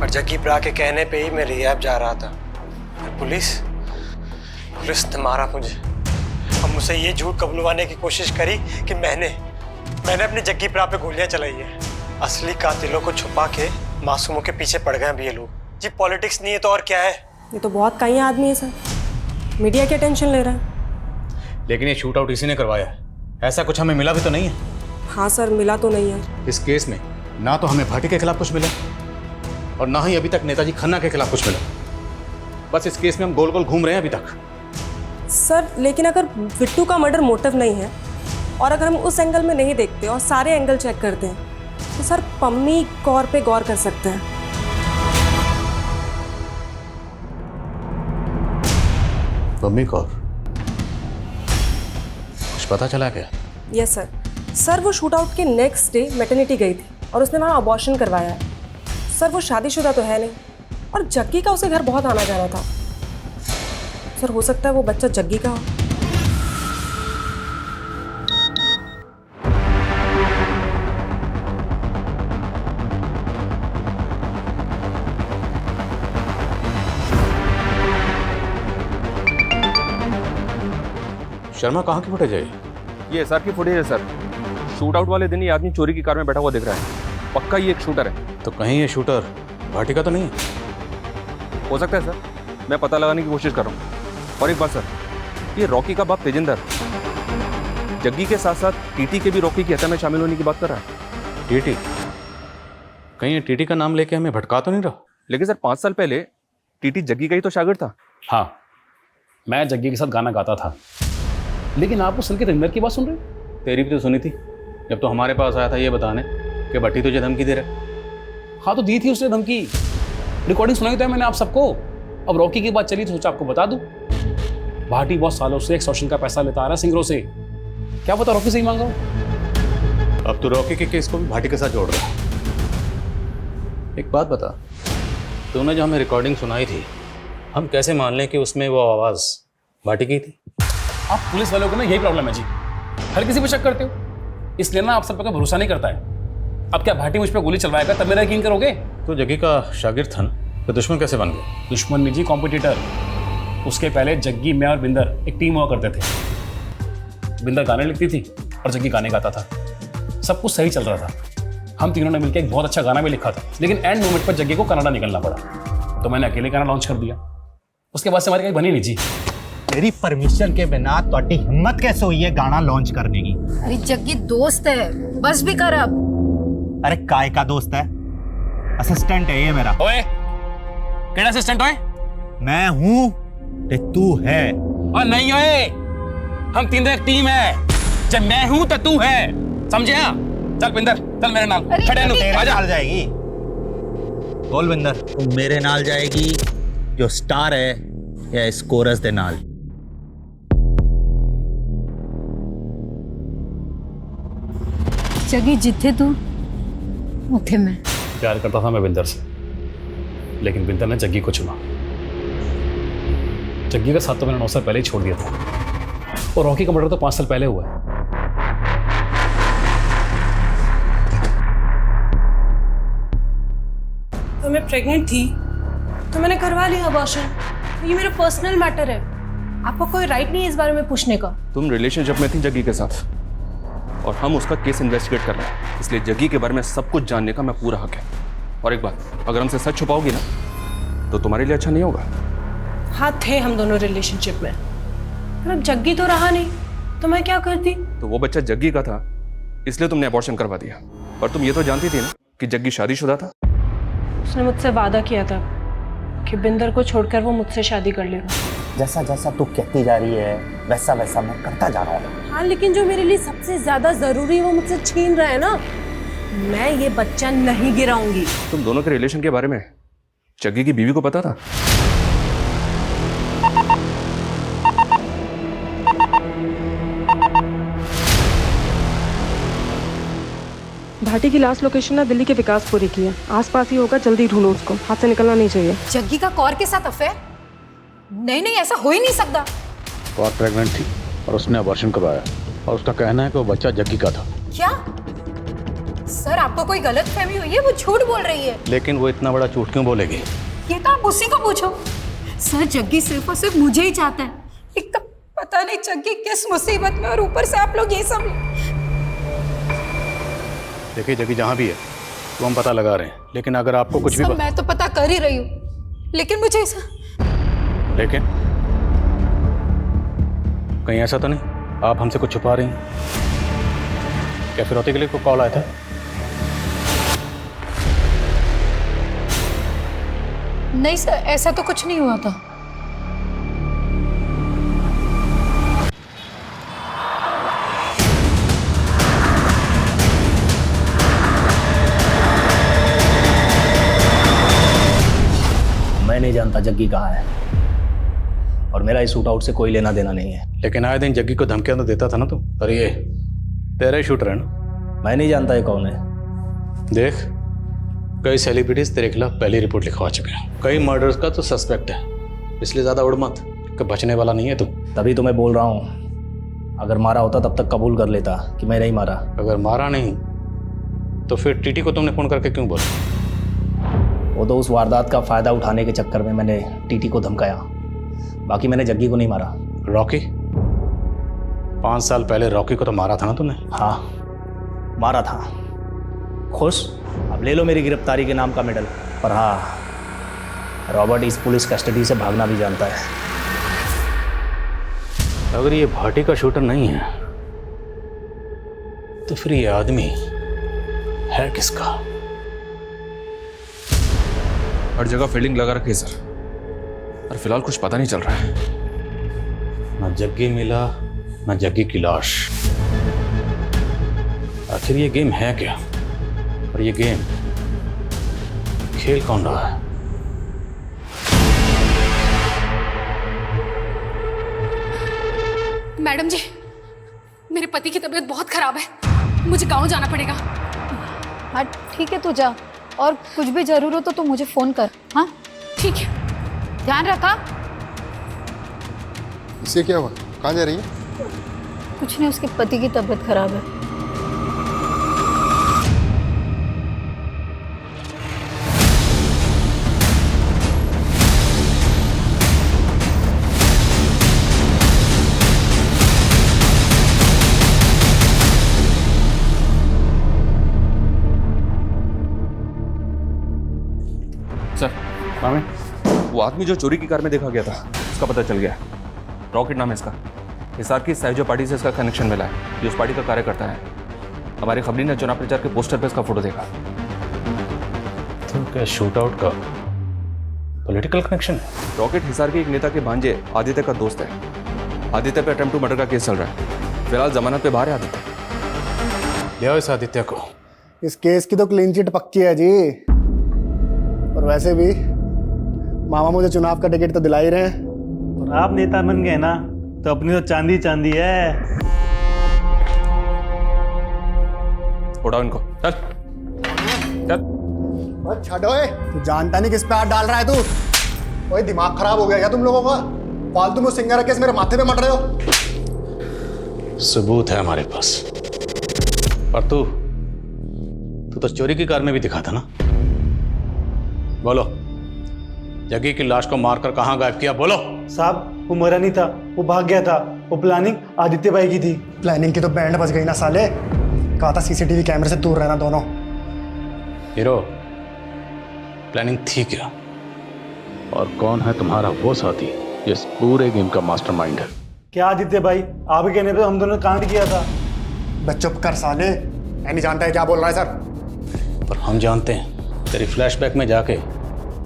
पर जग्गी प्रा के कहने पे ही मैं रिहैब जा रहा था। पुलिस ने मारा मुझे और मुझसे ये झूठ कबूलवाने की कोशिश करी कि मैंने अपनी जग्गी प्रा पे गोलियां चलाई है। असली कातिलों को छुपा के मासूमों के पीछे पड़ गए अभी ये लोग। जी पॉलिटिक्स नहीं है तो और क्या है? ये तो बहुत कहीं आदमी है सर, मीडिया की टेंशन ले रहा है। लेकिन ये शूट आउट इसी ने करवाया है, ऐसा कुछ हमें मिला भी तो नहीं है। हाँ सर, मिला तो नहीं है। इस केस में ना तो हमें भाटी के खिलाफ कुछ मिला और ना ही अभी तक नेताजी खन्ना के खिलाफ कुछ मिला। बस इस केस में हम गोल गोल घूम रहे हैं अभी तक। सर लेकिन अगर बिट्टू का मर्डर मोटिव नहीं है और अगर हम उस एंगल में नहीं देखते और सारे एंगल चेक करते हैं तो सर पम्मी कौर पे गौर कर सकते हैं। पम्मी कौर, कुछ पता चला क्या? Yes sir. सर वो शूट आउट के नेक्स्ट डे मैटरनिटी गई थी और उसने वहाँ अबॉर्शन करवाया है। सर वो शादीशुदा तो है नहीं और जग्गी का उसके घर बहुत आना जाना था। सर हो सकता है वो बच्चा जग्गी का हो। शर्मा कहाँ की फुटेज है? ये एसआर की फुटेज है सर। शूट आउट वाले दिन ये आदमी चोरी की कार में बैठा हुआ दिख रहा है। पक्का ये एक शूटर है। तो कहीं ये शूटर भाटी का तो नहीं है? हो सकता है सर, मैं पता लगाने की कोशिश कर रहा हूँ। और एक बात सर, ये रॉकी का बाप तेजिंदर जग्गी के साथ साथ टीटी के भी रॉकी की हत्या में शामिल होने की बात कर रहा है। टीटी? कहीं ये टीटी का नाम लेके हमें भटका तो नहीं रहा? लेकिन सर 5 साल पहले टीटी जग्गी का ही तो शागिर्द था। हाँ, मैं जग्गी के साथ गाना गाता था, लेकिन आप उस की रंगमर की बात सुन रहे? तेरी भी तो सुनी थी जब तो हमारे पास आया था ये बताने कि भट्टी तुझे धमकी दे रहा। हाँ तो दी थी उसने धमकी, रिकॉर्डिंग सुनाई तो है मैंने आप सबको। अब रॉकी की बात चली तो सोचा आपको बता दूं। भाटी बहुत सालों से एक्सटॉर्शन का पैसा लेता आ रहा है सिंगरों से, क्या पता रॉकी से ही मांगा हो। अब तो रॉकी के केस को भी भाटी के साथ जोड़ रहा है। एक बात बता, तूने जो हमें रिकॉर्डिंग सुनाई थी, हम कैसे मान लें कि उसमें वो आवाज़ भाटी की थी? आप पुलिस वालों को ना यही प्रॉब्लम है जी, हर किसी पे शक करते हो, इसलिए ना आप सब पे भरोसा नहीं करता है। अब क्या भाटी मुझ पे गोली चलवाएगा तब मेरा यकीन करोगे? तो जग्गी का शागिर्द था ना, तो दुश्मन कैसे बन गया? दुश्मन नहीं जी, कॉम्पिटिटर। उसके पहले जग्गी, मैं और बिंदर एक टीम हुआ करते थे। बिंदर गाने लिखती थी और जग्गी गाने गाता था। सब कुछ सही चल रहा था। हम तीनों ने मिलकर एक बहुत अच्छा गाना भी लिखा था, लेकिन एंड मोमेंट पर जग्गी को कनाडा निकलना पड़ा, तो मैंने अकेले गाना लॉन्च कर दिया। उसके बाद से हमारी कहीं बनी नहीं जी। मेरी परमिशन के बिना ਤੁਹਾਡੀ हिम्मत कैसे हुई है गाना लॉन्च करने की? अरे जग्गी दोस्त है, बस भी कर अब। अरे काय का दोस्त है? असिस्टेंट है ये मेरा। ओए, केड़ा असिस्टेंट ओए? मैं हूँ ते तू है। और नहीं ओए, हम तीनों एक टीम है। जब मैं हूँ तो तू है, समझे? चल बिंदर, चल मेरे नाल। खड़े नु तेरे नाल जाएगी। बोल बिंदर, तू मेरे नाल जाएगी जो स्टार है या इस कोरस दे नाल? जग्गी जिथे तू उठे मैं। प्यार करता था मैं बिंदर से, लेकिन बिंदर ने जग्गी को चुना। जग्गी का साथ तो मैंने 9 साल पहले ही छोड़ दिया था, और रॉकी का मर्डर तो 5 साल पहले हुआ है। तो मैं प्रेग्नेंट थी तो मैंने करवा लिया अबॉर्शन। ये मेरा पर्सनल मैटर है, आपको कोई राइट नहीं है इस बारे में पूछने का। तुम रिलेशनशिप में थी जग्गी के साथ और हम उसका केस इन्वेस्टिगेट कर रहे हैं, इसलिए जग्गी के बारे में सब कुछ जानने का मैं पूरा हक है। और एक बात, अगर हमसे सच छुपाओगी ना तो तुम्हारे लिए अच्छा नहीं होगा। हाँ थे हम दोनों रिलेशनशिप में, पर अब जग्गी तो रहा नहीं तो मैं क्या करती? तो वो बच्चा जग्गी का था इसलिए तुमने अबॉर्शन करवा दिया, पर तुम ये तो जानती थी ना कि जग्गी शादीशुदा था। उसने मुझसे वादा किया था कि बिंदर को छोड़कर वो मुझसे शादी कर लेगा। जैसा जैसा तू कहती जा रही है वैसा वैसा मैं करता जा रहा हूँ। हाँ लेकिन जो मेरे लिए सबसे ज्यादा जरूरी है वो मुझसे छीन रहा है ना। मैं ये बच्चा नहीं गिराऊंगी। तुम दोनों के रिलेशन के बारे में जग्गी की बीवी को पता था? भाटी की लास्ट लोकेशन ना दिल्ली के विकासपुरी की है, आसपास ही होगा, जल्दी ढूंढो उसको, हाथ से निकलना नहीं चाहिए। जग्गी का कौर के साथ अफेयर? नहीं नहीं, ऐसा हो ही नहीं सकता। और प्रेग्नेंट थी और उसने अबॉर्शन करवाया और उसका कहना है कि वो बच्चा जग्गी का था। क्या सर, आपको कोई गलत फहमी हुई है? वो झूठ बोल रही है। लेकिन वो इतना बड़ा झूठ क्यों बोलेगी? ये तो आप उसी को पूछो। सर, जग्गी सिर्फ और सिर्फ मुझे ही चाहता है। एक तो पता नहीं जग्गी किस मुसीबत में, और ऊपर से आप लोग ये सब। देखिए जग्गी जहाँ भी है वो हम पता लगा रहे हैं, लेकिन अगर आपको कुछ भी मैं तो पता कर ही रही हूँ, लेकिन मुझे ऐसा। लेकिन कहीं ऐसा तो नहीं आप हमसे कुछ छुपा रही हैं? क्या फिरौती के लिए कोई कॉल आया था? नहीं सर, ऐसा तो कुछ नहीं हुआ था। मैं नहीं जानता जग्गी कहाँ है, और मेरा इस शूट आउट से कोई लेना देना नहीं है। लेकिन आए दिन जग्गी को धमकियां तो देता था ना तू। अरे ये तेरा ही शूटर है ना? मैं नहीं जानता ये कौन है। देख, कई सेलिब्रिटीज तेरे खिलाफ पहली रिपोर्ट लिखवा चुके हैं। कई मर्डर्स का तो सस्पेक्ट है, इसलिए ज्यादा उड़ मत कि बचने वाला नहीं है तू। तभी तो मैं बोल रहा हूँ, अगर मारा होता तब तक कबूल कर लेता कि मैं नहीं मारा। अगर मारा नहीं तो फिर टीटी को तुमने फोन करके क्यों बोला? वो तो उस वारदात का फायदा उठाने के चक्कर में मैंने टीटी को धमकाया, बाकी मैंने जग्गी को नहीं मारा। रॉकी? 5 साल पहले रॉकी को तो मारा था ना तूने? हाँ मारा था। खुश? अब ले लो मेरी गिरफ्तारी के नाम का मेडल। पर हाँ, रॉबर्ट इस पुलिस कस्टडी से भागना भी जानता है। अगर ये भाटी का शूटर नहीं है तो फिर ये आदमी है किसका? हर जगह फील्डिंग लगा रखी है सर, और फिलहाल कुछ पता नहीं चल रहा है। न जग्गी मिला न जग्गी की लाश। आखिर ये गेम है क्या, और ये गेम खेल कौन रहा है? मैडम जी, मेरे पति की तबीयत बहुत खराब है, मुझे गांव जाना पड़ेगा। हाँ ठीक है, तू जा, और कुछ भी जरूरत हो तो तू मुझे फोन कर। हाँ ठीक है, ध्यान रखा। इसे क्या हुआ? कहाँ जा रही है? कुछ नहीं, उसके पति की तबीयत खराब है। सर, वो आदमी जो चोरी की कार में देखा गया था उसका पता चल गया। रॉकेट नाम है इसका। हिसार की साइजो पार्टी से इसका कनेक्शन मिला है। ये उस पार्टी का कार्यकर्ता है। हमारी खबरी ने चुनाव प्रचार के पोस्टर पे इसका फोटो देखा। तो क्या शूट आउट का पॉलिटिकल कनेक्शन है? रॉकेट हिसार के एक नेता के भांजे आदित्य का दोस्त है। आदित्य पे अटेम्प्ट टू मर्डर का केस चल रहा है। फिलहाल जमानत पे बाहर है आदित्य। ले आओ इस आदित्य को। इस केस की तो क्लीन चिट पक्की है जी। और वैसे भी मामा मुझे चुनाव का टिकट तो दिला ही रहे हैं। और आप नेता बन गए ना तो अपनी तो चांदी चांदी है। उठाओ इनको, चल चल। छठो, तू जानता नहीं किस पे हाथ डाल रहा है तू? ओए दिमाग खराब हो गया क्या तुम लोगों का? फालतू में सिंगर केस मेरे माथे पे मट रहे हो। सबूत है हमारे पास। और तू तो चोरी की कार में भी दिखा था ना? बोलो, जग्गी की लाश को मारकर कहां गायब किया? बोलो। साहब, वो मरा नहीं था, वो भाग गया था। वो प्लानिंग आदित्य भाई की थी। प्लानिंग की तो बैंड बज गई ना साले। कहा था सीसीटीवी कैमरे से दूर रहना दोनों। हीरो, प्लानिंग थी क्या? और कौन है तुम्हारा वो साथी जिस पूरे गेम का मास्टरमाइंड है? क्या आदित्य भाई, आपके कहने पे हम दोनों ने कांड किया था। बस चुप कर साले, मैं नहीं जानता है क्या बोल रहा है सर। पर हम जानते हैं। तेरी फ्लैशबैक में जाके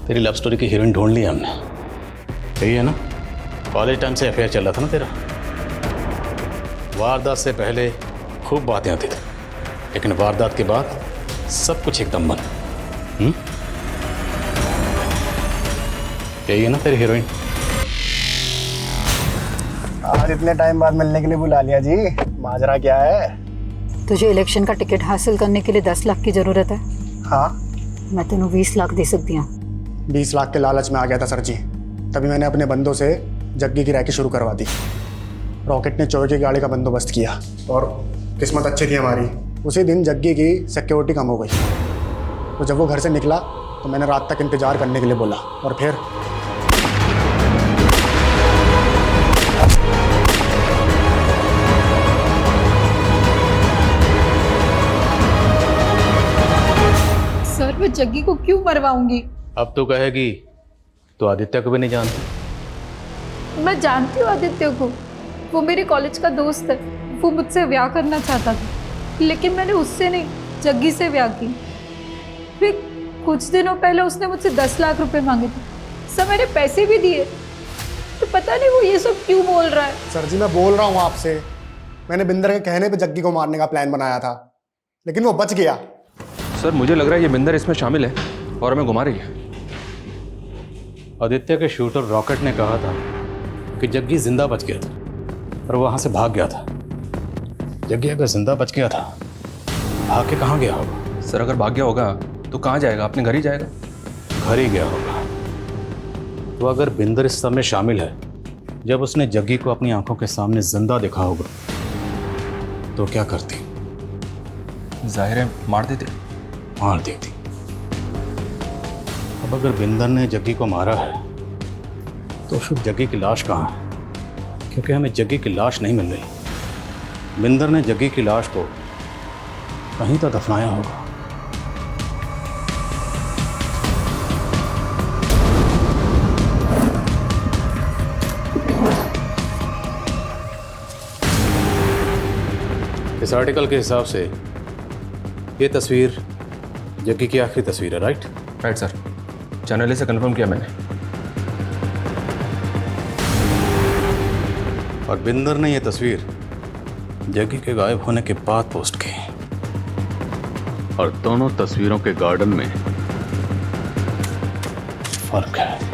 तेरी लव स्टोरी की हीरोइन ढूंढ ली हमने। यही है ना? कॉलेज टाइम से अफेयर चल रहा था ना तेरा। वारदात से पहले खूब बातें आती थी, लेकिन वारदात के बाद सब कुछ एकदम बंद। यही है ना तेरी हीरोइन? आज इतने टाइम बाद मिलने के लिए बुला लिया जी। माजरा क्या है? तुझे इलेक्शन का टिकट हासिल करने के लिए 10 लाख की जरूरत है। हाँ, मैं तेनों 20 लाख दे सकती हूँ। 20 लाख के लालच में आ गया था सर जी। तभी मैंने अपने बंदों से जग्गी की रैकी शुरू करवा दी। रॉकेट ने चोर की गाड़ी का बंदोबस्त किया और किस्मत अच्छी थी हमारी, उसी दिन जग्गी की सिक्योरिटी कम हो गई। तो जब वो घर से निकला तो मैंने रात तक इंतजार करने के लिए बोला और फिर सर मैं जग्गी को क्यों मरवाऊंगी? अब तो कहेगी तो आदित्य को भी नहीं जानती। मैं जानती हूँ आदित्य को, वो मेरे कॉलेज का दोस्त है। वो मुझसे ब्याह करना चाहता था, लेकिन मैंने उससे नहीं जग्गी से ब्याह की। फिर कुछ दिनों पहले उसने मुझसे 10 लाख रुपए मांगे थे। सर मैंने पैसे भी दिए, तो पता नहीं वो ये सब क्यों बोल रहा है। सर जी मैं बोल रहा हूँ आपसे, मैंने बिंदर के कहने पे जग्गी को मारने का प्लान बनाया था, लेकिन वो बच गया। सर मुझे लग रहा है ये बिंदर इसमें शामिल है और हमें घुमा रही है। आदित्य के शूटर रॉकेट ने कहा था कि जग्गी जिंदा बच गया था और वहां से भाग गया था। जग्गी अगर जिंदा बच गया था, भाग के कहाँ गया होगा? सर अगर भाग गया होगा तो कहाँ जाएगा? अपने घर ही जाएगा। घर ही गया होगा। तो अगर बिंदर इस सब में शामिल है, जब उसने जग्गी को अपनी आंखों के सामने जिंदा देखा होगा तो क्या करती? जाहिर है मार देते। मार देती। अब अगर बिंदर ने जग्गी को मारा है तो फिर जग्गी की लाश कहाँ है? क्योंकि हमें जग्गी की लाश नहीं मिल रही। बिंदर ने जग्गी की लाश को कहीं तो दफनाया होगा। इस आर्टिकल के हिसाब से ये तस्वीर जग्गी की आखिरी तस्वीर है, राइट? राइट सर, चैनल से कंफर्म किया मैंने। और बिंदर ने ये तस्वीर जग्गी के गायब होने के बाद पोस्ट की। और दोनों तस्वीरों के गार्डन में फर्क है।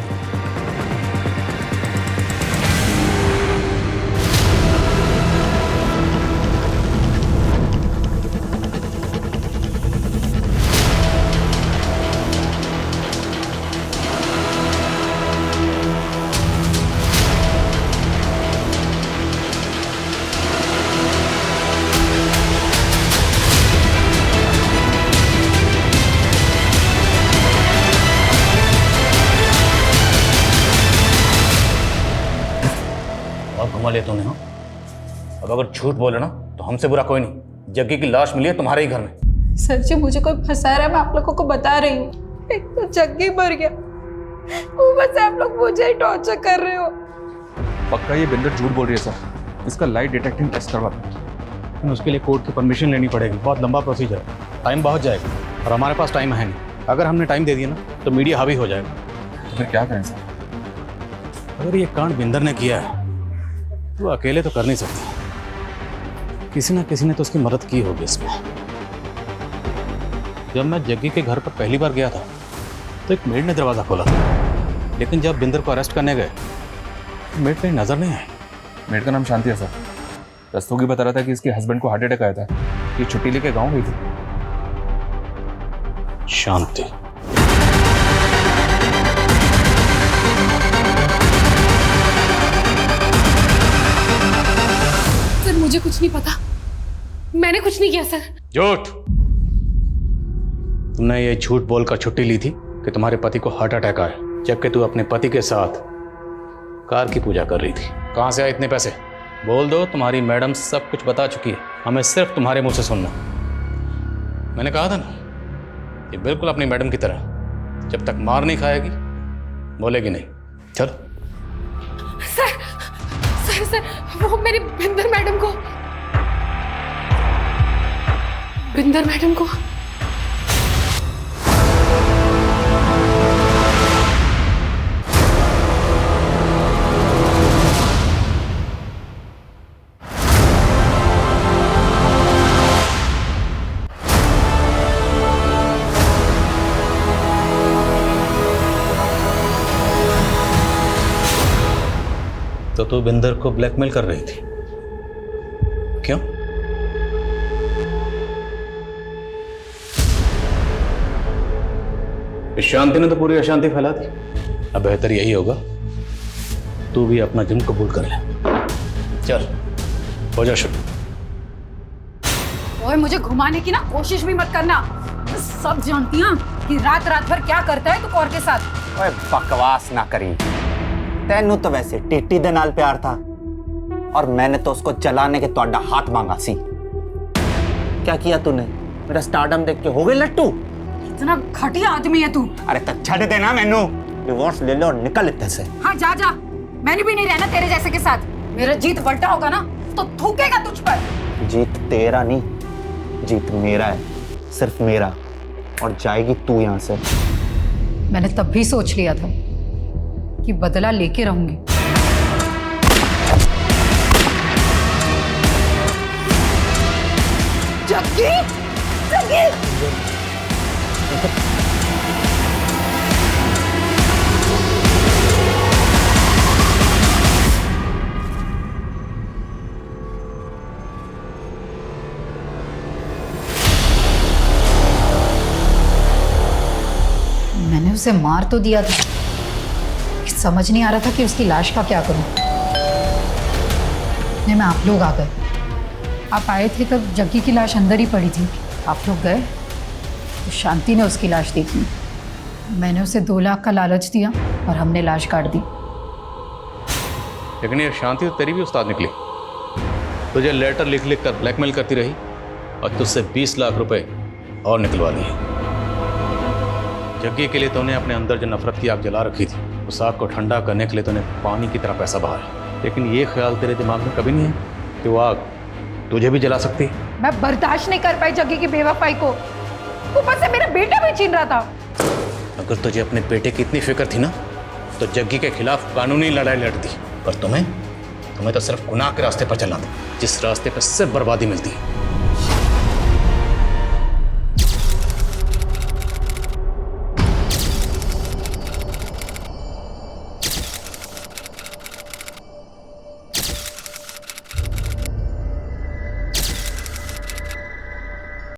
घुमा लिया तूने। हाँ, अब अगर झूठ बोले ना तो हमसे बुरा कोई नहीं। जग्गी की लाश मिली है तुम्हारे ही घर में। सर जी मुझे कोई फंसा रहा है, मैं आप लोगों को बता रही हूँ। एक तो जग्गी मर गया, ऊपर से आप लोग मुझे ही टॉर्चर कर रहे हो। पक्का ये बिंदर झूठ बोल रही है सर। इसका लाइट डिटेक्टिंग टेस्ट करवा। लेकिन उसके लिए कोर्ट की परमिशन लेनी पड़ेगी। बहुत लंबा प्रोसीजर है, टाइम बहुत जाएगा और हमारे पास टाइम है नहीं। अगर हमने टाइम दे दिया ना तो मीडिया हावी हो जाएगा। तो फिर क्या करें सर? अगर ये कांड बिंदर ने किया है तो अकेले तो कर नहीं सकती। किसी ना किसी ने तो उसकी मदद की होगी इसमें। जब मैं जग्गी के घर पर पहली बार गया था तो एक मेड ने दरवाज़ा खोला था, लेकिन जब बिंदर को अरेस्ट करने गए तो मेड कहीं नजर नहीं आई। मेड का नाम शांति है सर। रस्तोगी बता रहा था कि इसके हस्बैंड को हार्ट अटैक आया था, ये छुट्टी लेके गाँव गई थी। शांति। सर मुझे कुछ नहीं पता, मैंने कुछ नहीं किया सर। झूठ। तुमने ये झूठ बोलकर छुट्टी ली थी कि तुम्हारे पति को हार्ट अटैक आया, जबकि तू अपने पति के साथ कार की पूजा कर रही थी। कहाँ से आए इतने पैसे? बोल दो, तुम्हारी मैडम सब कुछ बता चुकी है, हमें सिर्फ तुम्हारे मुंह से सुनना। मैंने कहा था ना, ये बिल्कुल अपनी मैडम की तरह, जब तक मार नहीं खाएगी बोलेगी नहीं। चल। सर सर सर वो मेरी बिंदर मैडम को तो तू बिंदर को ब्लैकमेल कर रही थी, क्यों? इस शांति ने तो पूरी अशांति फैला दी। अब बेहतर यही होगा तू भी अपना जुर्म कबूल कर ले। चल हो जा शुरू। ओए मुझे घुमाने की ना कोशिश भी मत करना। सब जानती हैं कि रात रात भर क्या करता है तू कौर के साथ। ओए बकवास ना करी। तैनू तो वैसे टीटी दे नाल प्यार था और मैंने तो उसको चलाने के तोड़ा हाथ मांगा सी। क्या किया तूने? मेरा स्टारडम देख के हो गई लट्टू? इतना घटिया आदमी है तू। अरे तो छड़ देना मैनू, डिवोर्स ले लो और निकल इत्ते से। हाँ जा जा, मैंने भी नहीं रहना तेरे जैसे के साथ। मेरा जीत बल्टा होगा ना तो थूकेगा तुझ पर। जीत तेरा नहीं, जीत मेरा है, सिर्फ मेरा। और जाएगी तू यहाँ से। मैंने तब भी सोच लिया था कि बदला लेके रहूंगी। जग्गी, जग्गी। मैंने उसे मार तो दिया था, समझ नहीं आ रहा था कि उसकी लाश का क्या करूं। नहीं, मैं आप लोग आ गए। आप आए थे तब जग्गी की लाश अंदर ही पड़ी थी। आप लोग गए तो शांति ने उसकी लाश देखी। मैंने उसे 2 लाख का लालच दिया और हमने लाश काट दी। लेकिन ये शांति तो तेरी भी उस्ताद निकली। तुझे लेटर लिख लिख कर ब्लैकमेल करती रही और तुझसे 20 लाख रुपए और निकलवा लिए। जग्गी के लिए तूने अपने अंदर जो नफरत की आग जला रखी थी, उस आग को ठंडा करने के लिए तूने पानी की तरह पैसा बहाया। लेकिन ये ख्याल तेरे दिमाग में कभी नहीं है कि वो आग तुझे भी जला सकती है। मैं बर्दाश्त नहीं कर पाई जग्गी की बेवफाई को। ऊपर से मेरा बेटा भी छीन रहा था। अगर तुझे अपने बेटे की इतनी फिक्र थी ना तो जग्गी के खिलाफ कानूनी लड़ाई लड़ती। पर तुम्हें तो सिर्फ गुनाह के रास्ते पर चलना था, जिस रास्ते पर सिर्फ बर्बादी मिलती है।